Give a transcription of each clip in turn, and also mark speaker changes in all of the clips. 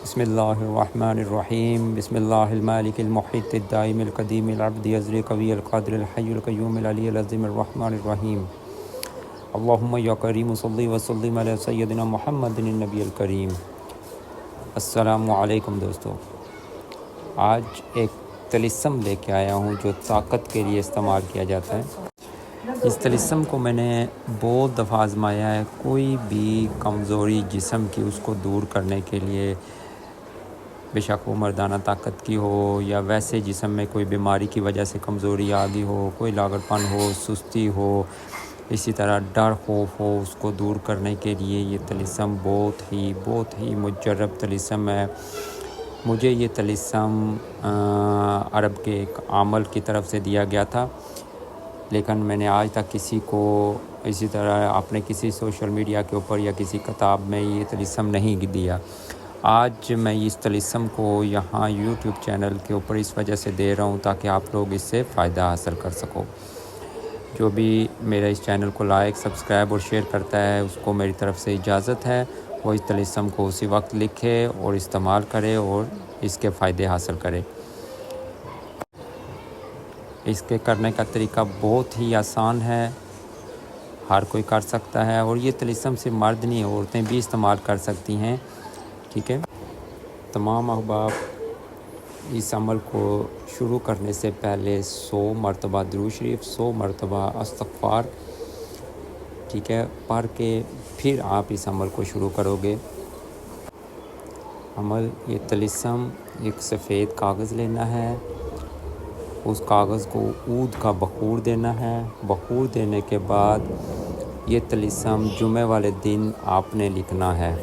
Speaker 1: بسم اللہ الرحمن الرحیم بسم اللہ المالک المحیط الدائم القدیم العبد ازلی قوی القادر الحی القیوم العلی العظیم الرحمن الرحیم اللہم یا کریم صلی وسلم علی سیدنا محمد النبی الکریم۔ السلام علیکم دوستو، آج ایک طلسم لے کے آیا ہوں جو طاقت کے لیے استعمال کیا جاتا ہے۔ اس طلسم کو میں نے بہت دفعہ آزمایا ہے۔ کوئی بھی کمزوری جسم کی اس کو دور کرنے کے لیے، بے شک وہ مردانہ طاقت کی ہو یا ویسے جسم میں کوئی بیماری کی وجہ سے کمزوری آ گئی ہو، کوئی لاغر پن ہو، سستی ہو، اسی طرح ڈر خوف ہو، اس کو دور کرنے کے لیے یہ طلسم بہت ہی مجرب طلسم ہے۔ مجھے یہ طلسم عرب کے ایک عامل کی طرف سے دیا گیا تھا، لیکن میں نے آج تک کسی کو اسی طرح اپنے کسی سوشل میڈیا کے اوپر یا کسی کتاب میں یہ طلسم نہیں دیا۔ آج میں اس طلسم کو یہاں یوٹیوب چینل کے اوپر اس وجہ سے دے رہا ہوں تاکہ آپ لوگ اس سے فائدہ حاصل کر سکو۔ جو بھی میرا اس چینل کو لائک، سبسکرائب اور شیئر کرتا ہے اس کو میری طرف سے اجازت ہے وہ اس طلسم کو اسی وقت لکھے اور استعمال کرے اور اس کے فائدے حاصل کرے۔ اس کے کرنے کا طریقہ بہت ہی آسان ہے، ہر کوئی کر سکتا ہے، اور یہ طلسم صرف مرد نہیں، عورتیں بھی استعمال کر سکتی ہیں، ٹھیک ہے۔ تمام احباب اس عمل کو شروع کرنے سے پہلے 100 مرتبہ درود شریف، 100 مرتبہ استغفار، ٹھیک ہے، پڑھ کے پھر آپ اس عمل کو شروع کرو گے۔ عمل یہ طلسم، ایک سفید کاغذ لینا ہے، اس کاغذ کو عود کا بخور دینا ہے۔ بخور دینے کے بعد یہ طلسم جمعہ والے دن آپ نے لکھنا ہے۔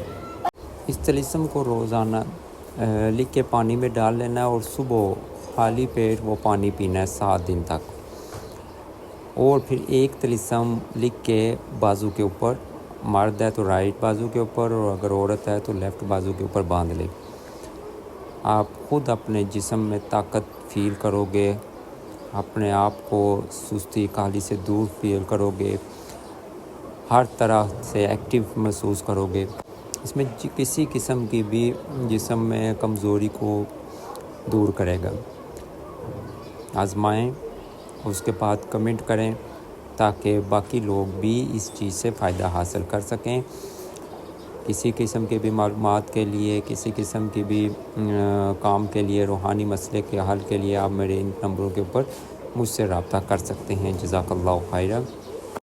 Speaker 1: اس طلسم کو روزانہ لکھ کے پانی میں ڈال لینا ہے اور صبح خالی پیٹ وہ پانی پینا ہے 7 دن تک، اور پھر ایک طلسم لکھ کے بازو کے اوپر، مرد ہے تو رائٹ بازو کے اوپر اور اگر عورت ہے تو لیفٹ بازو کے اوپر باندھ لے۔ آپ خود اپنے جسم میں طاقت فیل کرو گے، اپنے آپ کو سستی کاہلی سے دور فیل کرو گے، ہر طرح سے ایکٹیو محسوس کرو گے۔ اس میں کسی قسم کی بھی جسم میں کمزوری کو دور کرے گا۔ آزمائیں، اس کے بعد کمنٹ کریں تاکہ باقی لوگ بھی اس چیز سے فائدہ حاصل کر سکیں۔ کسی قسم کے بھی معلومات کے لیے، کسی قسم کی بھی کام کے لیے، روحانی مسئلے کے حل کے لیے آپ میرے ان نمبروں کے اوپر مجھ سے رابطہ کر سکتے ہیں۔ جزاک اللہ خیرہ۔